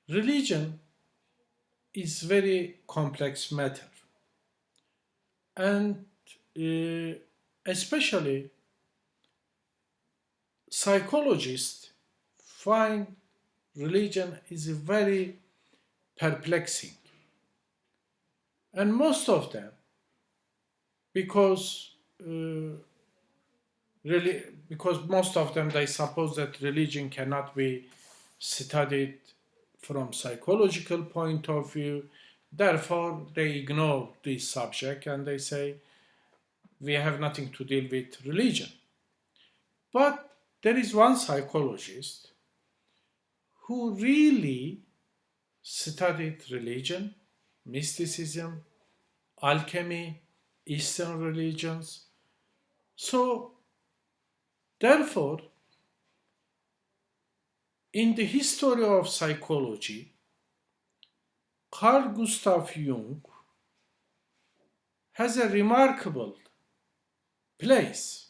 Religion is very complex matter, and uh, especially psychologists find religion is very perplexing, and most of them because uh, really because most of them they suppose that religion cannot be studied from psychological point of view. Therefore they ignore this subject and they say we have nothing to deal with religion. But there is one psychologist who really studied religion, mysticism, alchemy, Eastern religions. So therefore, in the history of psychology, Carl Gustav Jung has a remarkable place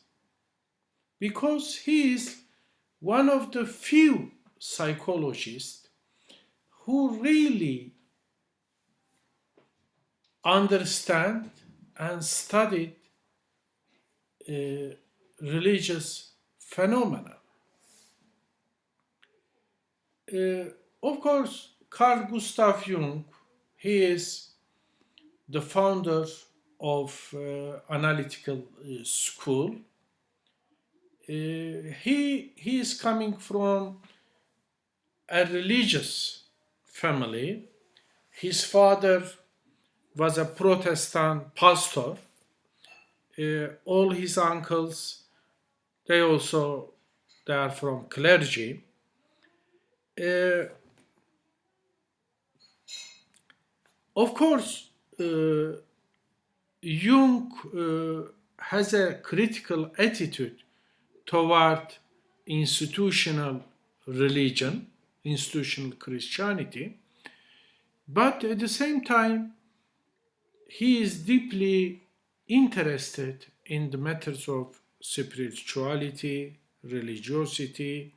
because he is one of the few psychologists who really understand and studied uh, religious phenomena. Uh, of course, Carl Gustav Jung, he is the founder of analytical school. He is coming from a religious family. His father was a Protestant pastor. All his uncles, they also they are from clergy. Uh, of course, Jung has a critical attitude toward institutional religion, institutional Christianity, but at the same time, he is deeply interested in the matters of spirituality, religiosity,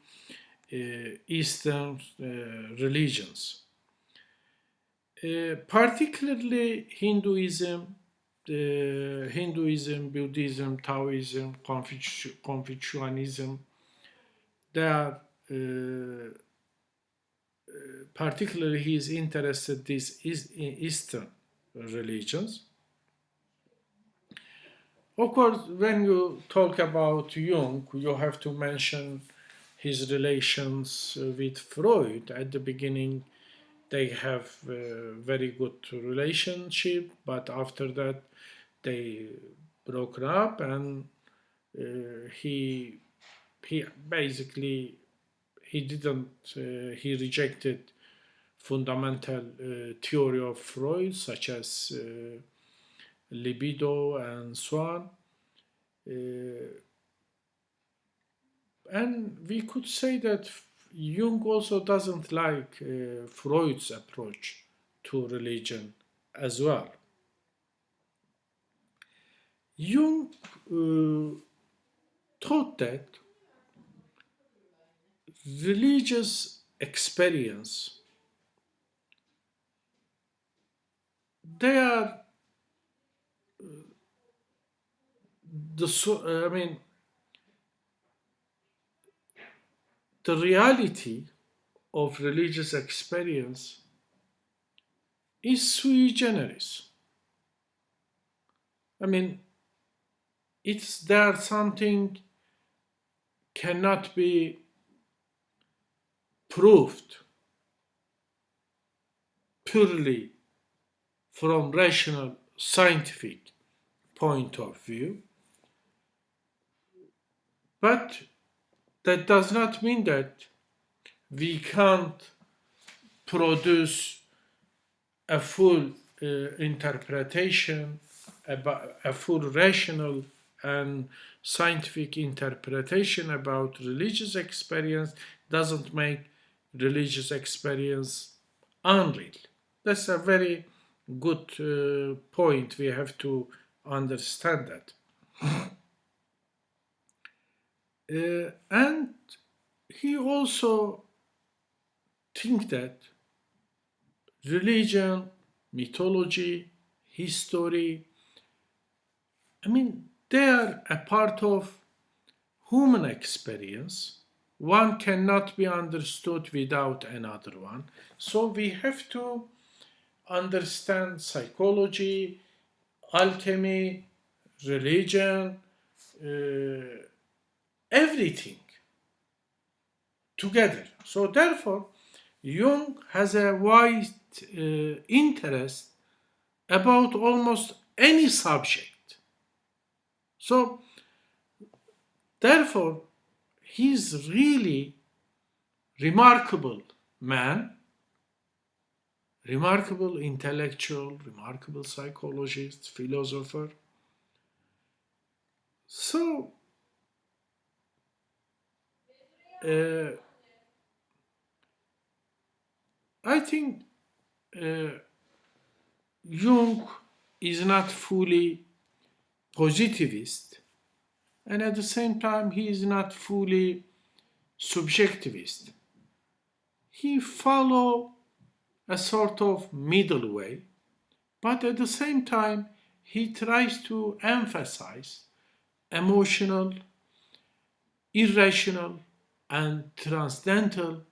Eastern religions. Particularly Hinduism, Buddhism, Taoism, Confucianism, they are particularly he is interested in Eastern religions. Of course, when you talk about Jung, you have to mention his relations with Freud. At the beginning, they have a very good relationship, but after that, they broke up, and he he basically he didn't he rejected fundamental theory of Freud, such as libido and so on. And we could say that Jung also doesn't like Freud's approach to religion as well. Jung thought that religious experience, they are I mean, the reality of religious experience is sui generis. I mean, it's there something cannot be proved purely from rational scientific point of view, but that does not mean that we can't produce a full interpretation, a full rational and scientific interpretation about religious experience doesn't make religious experience unreal. That's a very good point. We have to understand that. And he also think that religion, mythology, history, I mean, they are a part of human experience. One cannot be understood without another one. So we have to understand psychology, alchemy, religion, uh, everything together. So therefore, Jung has a wide interest about almost any subject. So therefore, he's really remarkable man, remarkable intellectual, remarkable psychologist, philosopher. So uh, I think uh, Jung is not fully positivist, and at the same time, he is not fully subjectivist. He follow a sort of middle way, but at the same time, he tries to emphasize emotional, irrational, and transcendental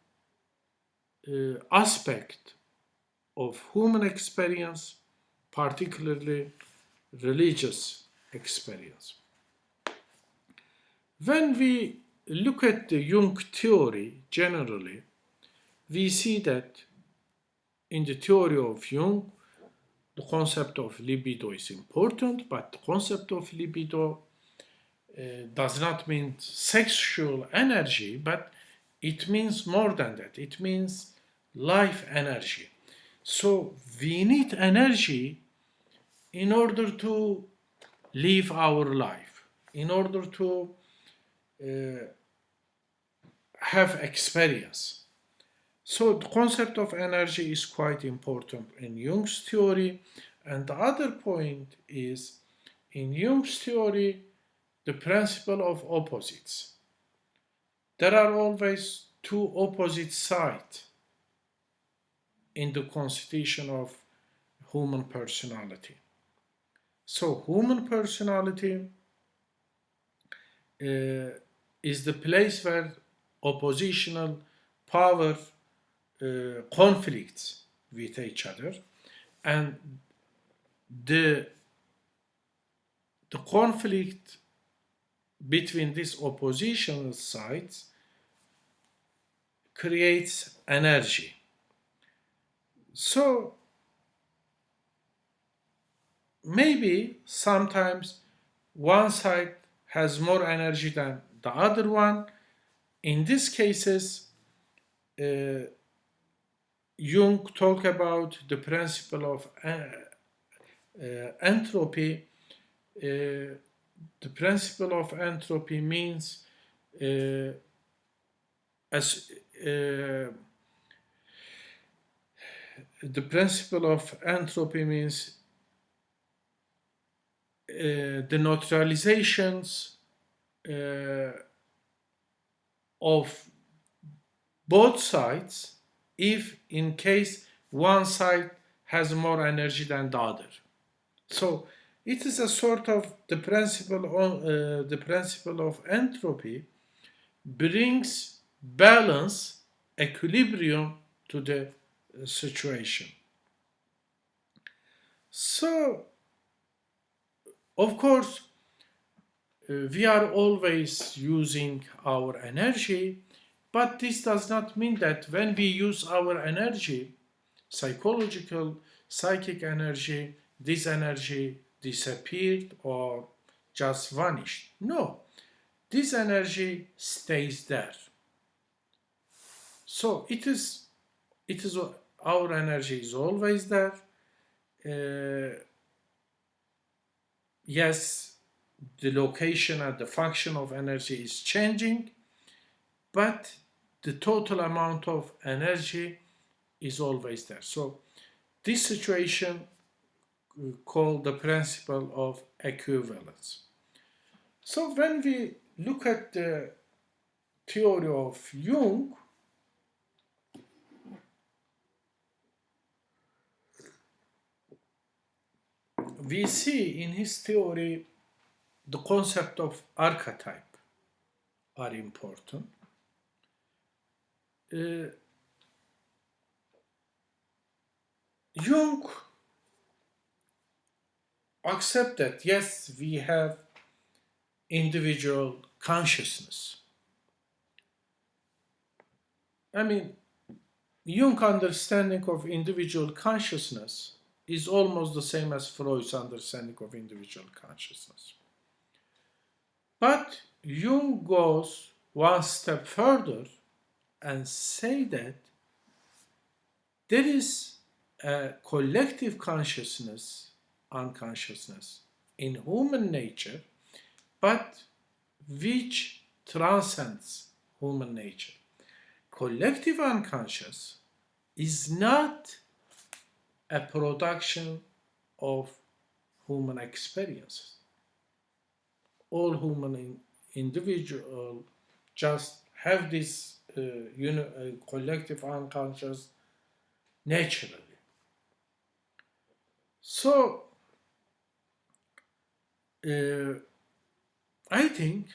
aspect of human experience, particularly religious experience. When we look at the Jung theory generally, we see that in the theory of Jung, the concept of libido is important, but the concept of libido does not mean sexual energy, but it means more than that. It means life energy. So we need energy in order to live our life, in order to have experience. So the concept of energy is quite important in Jung's theory. And the other point is in Jung's theory, the principle of opposites. There are always two opposite sides in the constitution of human personality. So human personality uh, is the place where oppositional power conflicts with each other, and the the conflict between these oppositional sides creates energy. So maybe sometimes one side has more energy than the other one. In these cases, uh, Jung talked about the principle of entropy. The principle of entropy means uh, as the principle of entropy means the neutralizations uh, of both sides if in case one side has more energy than the other. So it is a sort of the principle of entropy brings balance, equilibrium to the situation. So of course we are always using our energy, but this does not mean that when we use our energy, psychological, psychic energy, this energy disappeared or just vanished. No, this energy stays there. So it is our energy is always there. Yes, the location and the function of energy is changing, but the total amount of energy is always there. So this situation called the principle of equivalence. So when we look at the theory of Jung, we see in his theory the concept of archetype are important. Jung accepted, yes, we have individual consciousness. I mean, Jung's understanding of individual consciousness is almost the same as Freud's understanding of individual consciousness. But Jung goes one step further and say that there is a collective consciousness, unconsciousness, in human nature, but which transcends human nature. Collective unconscious is not a production of human experiences. All human individuals just have this collective unconscious naturally. So, I think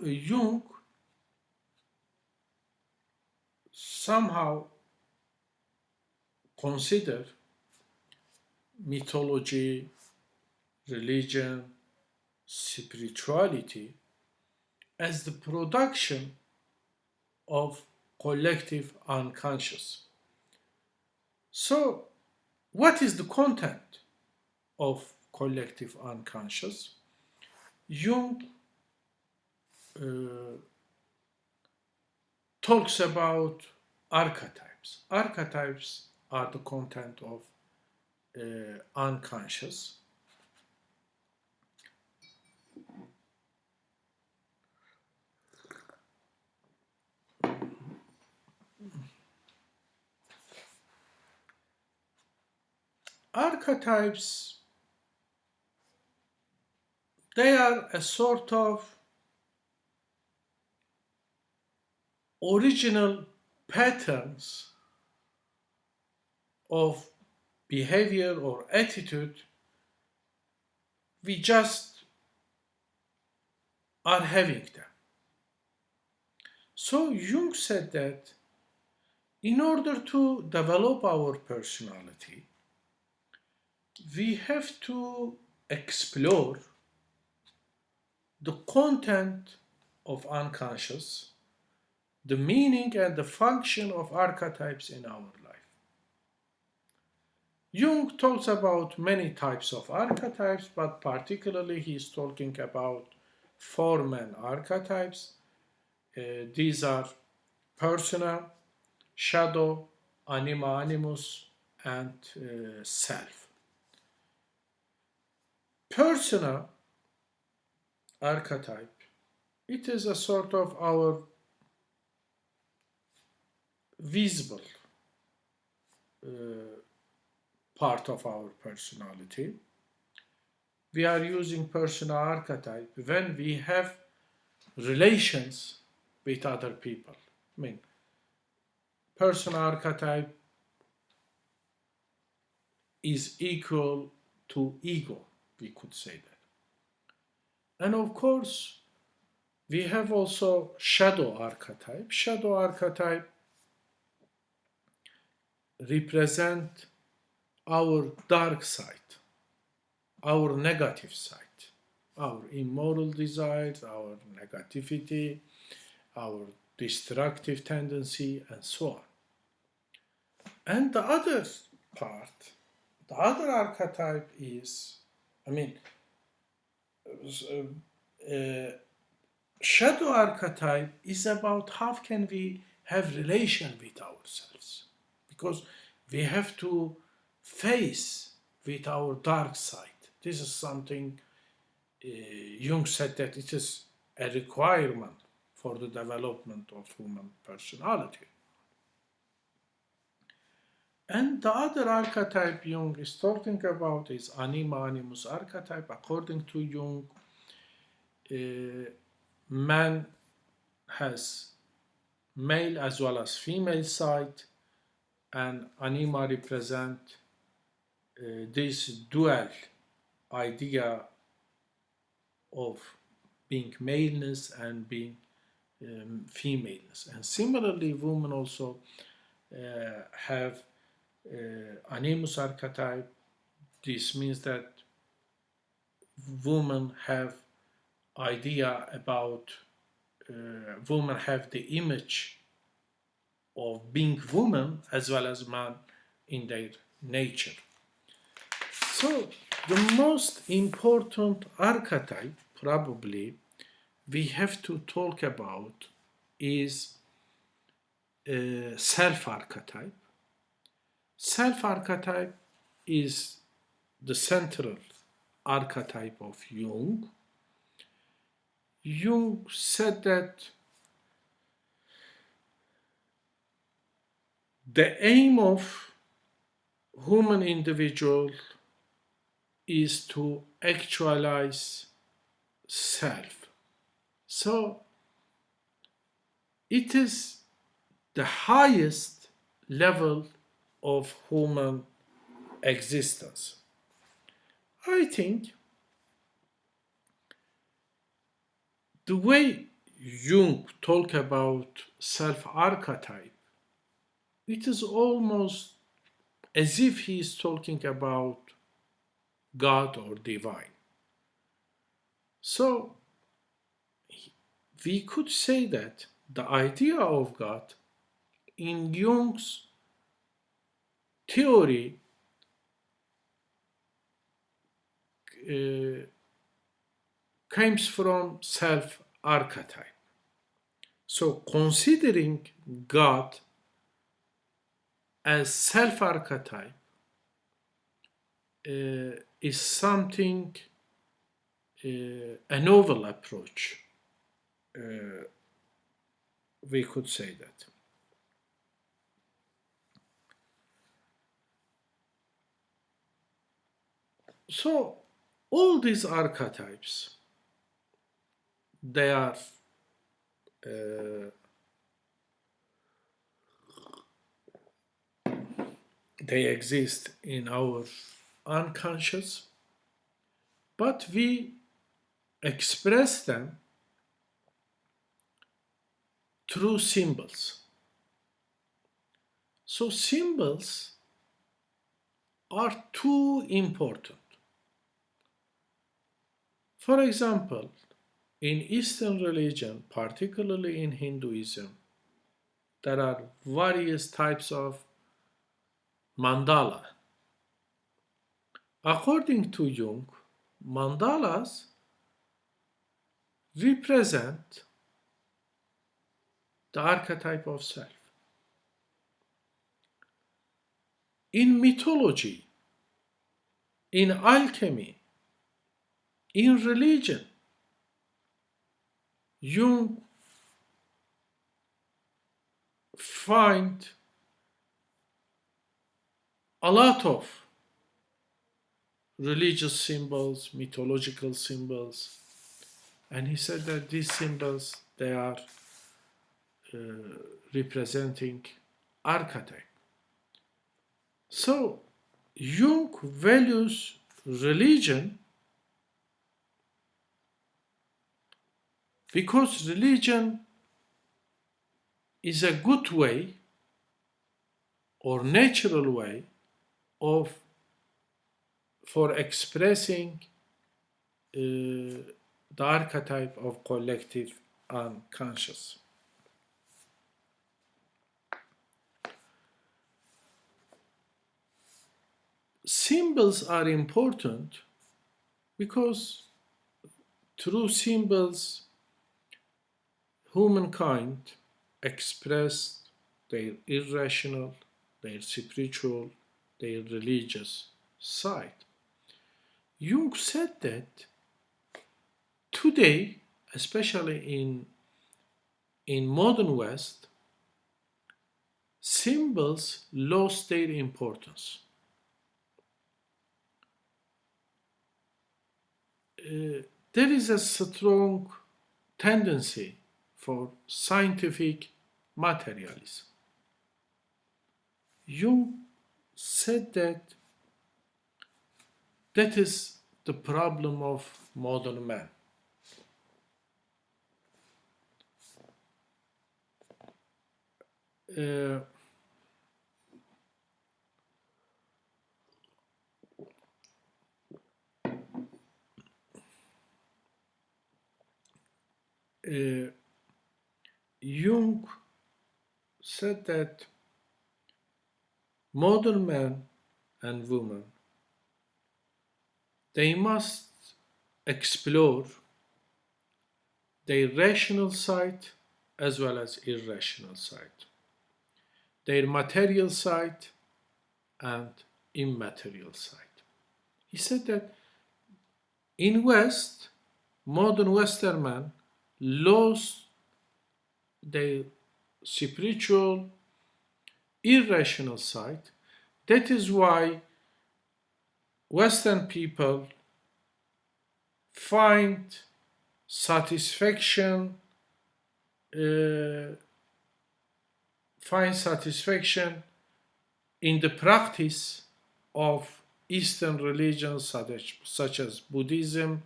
Jung somehow consider mythology, religion, spirituality as the production of collective unconscious. So, what is the content of collective unconscious? Jung talks about archetypes. Archetypes are the content of unconscious. Archetypes, they are a sort of original patterns of behavior or attitude. We just are having them. So Jung said that in order to develop our personality, we have to explore the content of unconscious, the meaning and the function of archetypes in our life. Jung talks about many types of archetypes, but particularly he's talking about four main archetypes. These are persona, shadow, anima animus, and self. Persona archetype, it is a sort of our visible part of our personality. We are using persona archetype when we have relations with other people. I mean, persona archetype is equal to ego, we could say that. And of course, we have also shadow archetype. Shadow archetype represent our dark side, our negative side, our immoral desires, our negativity, our destructive tendency, and so on. And the other part, the other archetype is, shadow archetype is about how can we have relation with ourselves, because we have to face with our dark side. This is something Jung said that it is a requirement for the development of human personality. And the other archetype Jung is talking about is anima animus archetype. According to Jung, man has male as well as female side, and anima represent this dual idea of being maleness and being femaleness. And similarly, women also have animus archetype. This means that women have idea about women have the image of being woman as well as man in their nature. So the most important archetype probably we have to talk about is self archetype. Self archetype is the central archetype of Jung. Jung said that the aim of human individual is to actualize self. So it is the highest level of human existence. I think the way Jung talk about self archetype, it is almost as if he is talking about God or divine. So we could say that the idea of God in Jung's theory comes from self archetype. So considering God as self archetype is something, a novel approach, we could say that. So all these archetypes, they are they exist in our unconscious, but we express them through symbols. So symbols are too important. For example, in Eastern religion, particularly in Hinduism, there are various types of mandala. According to Jung, mandalas represent the archetype of self. In mythology, in alchemy, in religion, Jung find a lot of religious symbols, mythological symbols, and he said that these symbols, they are representing archetype. So Jung values religion because religion is a good way or natural way of for expressing the archetype of collective unconscious. Symbols are important because through symbols humankind expressed their irrational, their spiritual, their religious side. Jung said that today, especially in modern West, symbols lost their importance. There is a strong tendency for scientific materialism. Jung said that That is the problem of modern man. Uh, uh, Jung said that modern men and women, they must explore their rational side as well as irrational side, their material side and immaterial side. He said that in West, modern Western man lost their spiritual, irrational side. That is why Western people find satisfaction, uh, find satisfaction in the practice of Eastern religions such as Buddhism,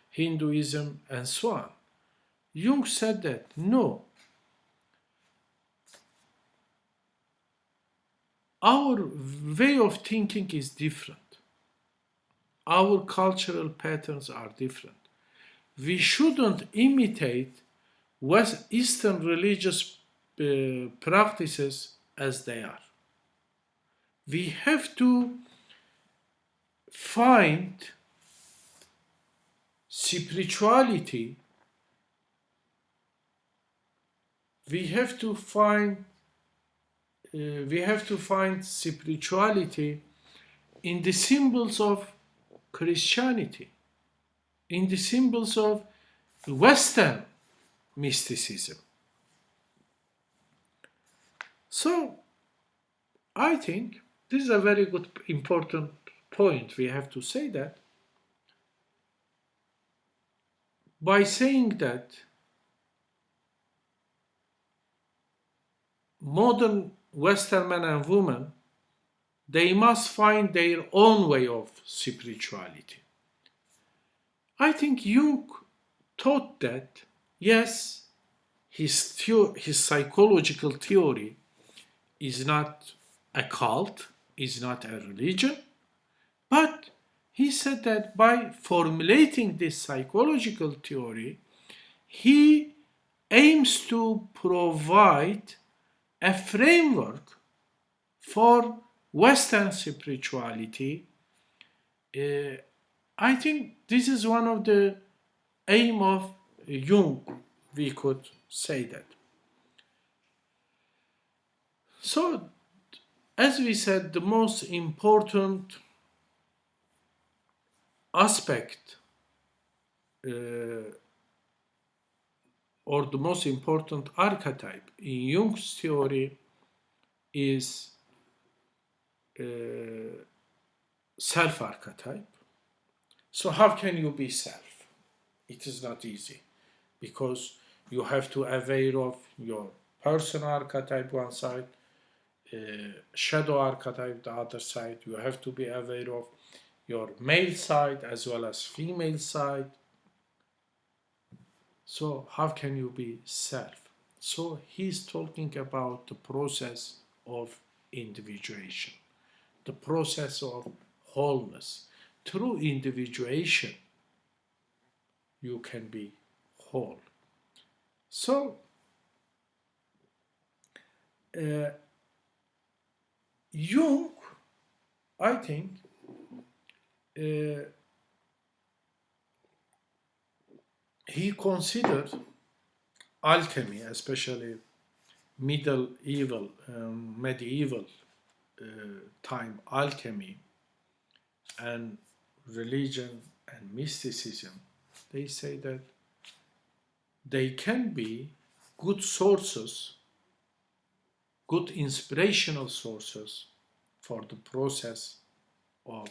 Hinduism, and so on. Jung said that no, our way of thinking is different. Our cultural patterns are different. We shouldn't imitate West Eastern religious practices as they are. We have to find spirituality. We have to find spirituality in the symbols of Christianity, in the symbols of Western mysticism. So I think this is a very good, important point. We have to say that by saying that modern Western men and women, they must find their own way of spirituality. I think Jung taught that, yes, his psychological theory is not a cult, is not a religion, but he said that by formulating this psychological theory, he aims to provide a framework for Western spirituality. I think this is one of the aim of Jung, we could say that. So, as we said, the most important aspect or the most important archetype in Jung's theory is self archetype. So, how can you be self? It is not easy because you have to aware of your personal archetype one side, shadow archetype the other side. You have to be aware of your male side as well as female side. So how can you be self? So he's talking about the process of individuation, the process of wholeness. Through individuation, you can be whole. So Jung, I think, he considered alchemy, especially medieval time alchemy and religion and mysticism. They say that they can be good sources, good inspirational sources for the process of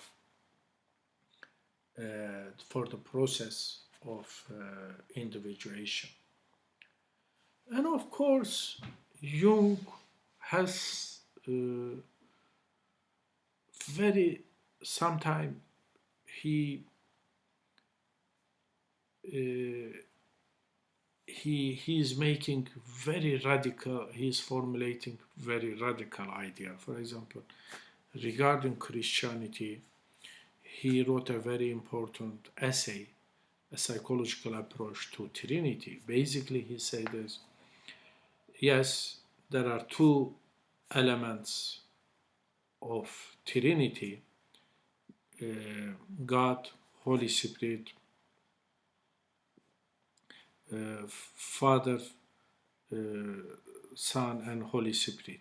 individuation. And of course, Jung has very sometimes he is making very radical, he's formulating very radical idea. For example, regarding Christianity, he wrote a very important essay, a psychological approach to Trinity. Basically, he said this: yes, there are two elements of Trinity, God, Holy Spirit, Father, uh, Son, and Holy Spirit.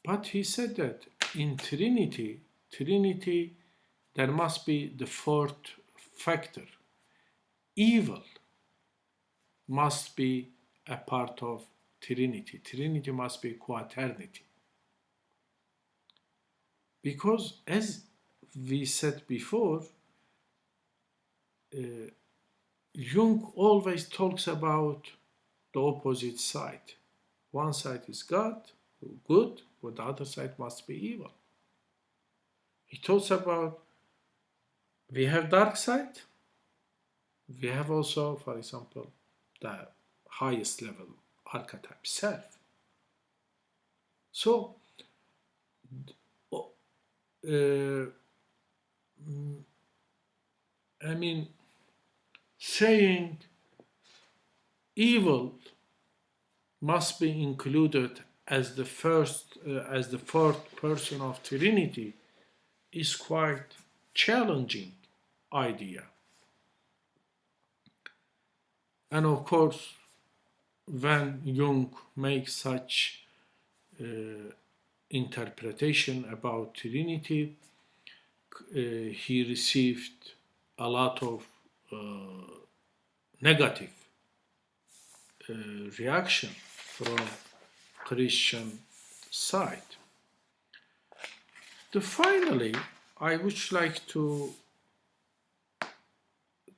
But he said that in Trinity, there must be the fourth factor. Evil must be a part of Trinity. Trinity must be quaternity. Because as we said before, Jung always talks about the opposite side. One side is God, good, but the other side must be evil. He talks about we have dark side, we have also, for example, the highest level archetype, self. So, I mean, saying evil must be included as the fourth person of Trinity is quite challenging idea. And of course, when Jung makes such interpretation about Trinity, he received a lot of negative reaction from Christian side. Finally, I would like to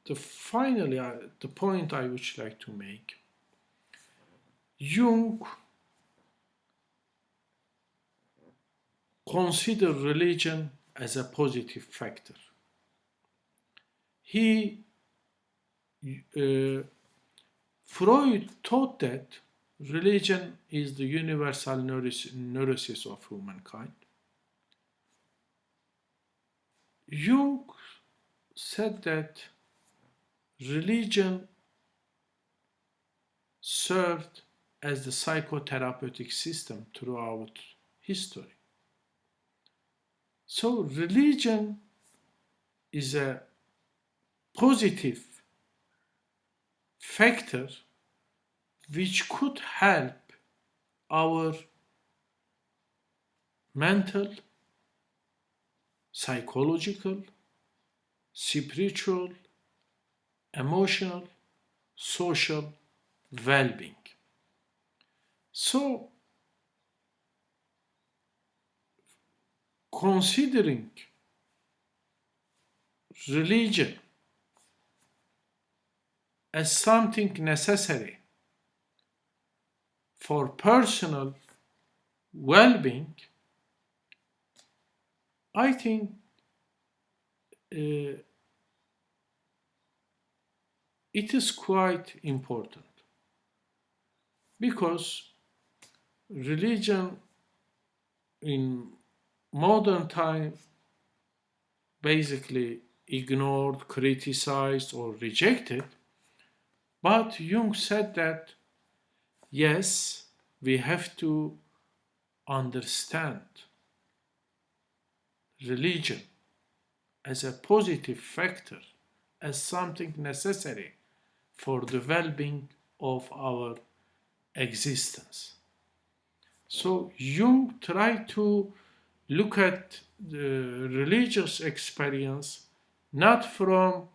the point I would like to make. Jung considered religion as a positive factor. Freud thought that religion is the universal neurosis of humankind. Jung said that religion served as the psychotherapeutic system throughout history. So religion is a positive factor which could help our mental, psychological, spiritual, emotional, social well-being. So, considering religion as something necessary for personal well-being, I think it is quite important, because religion in modern time basically ignored, criticized, or rejected. But Jung said that yes, we have to understand religion as a positive factor, as something necessary for the well-being of our existence. So Jung tried to look at the religious experience not from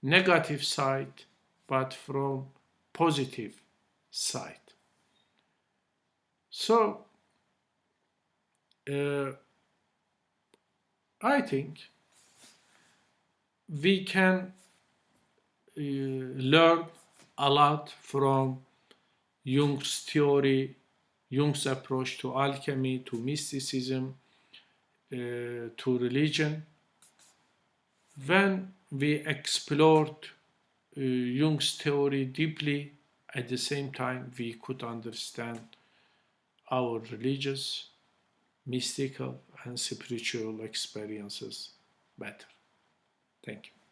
negative side, but from positive side. So I think we can learn a lot from Jung's theory, Jung's approach to alchemy, to mysticism, to religion. When we explored Jung's theory deeply, at the same time we could understand our religious, mystical, and spiritual experiences better. Thank you.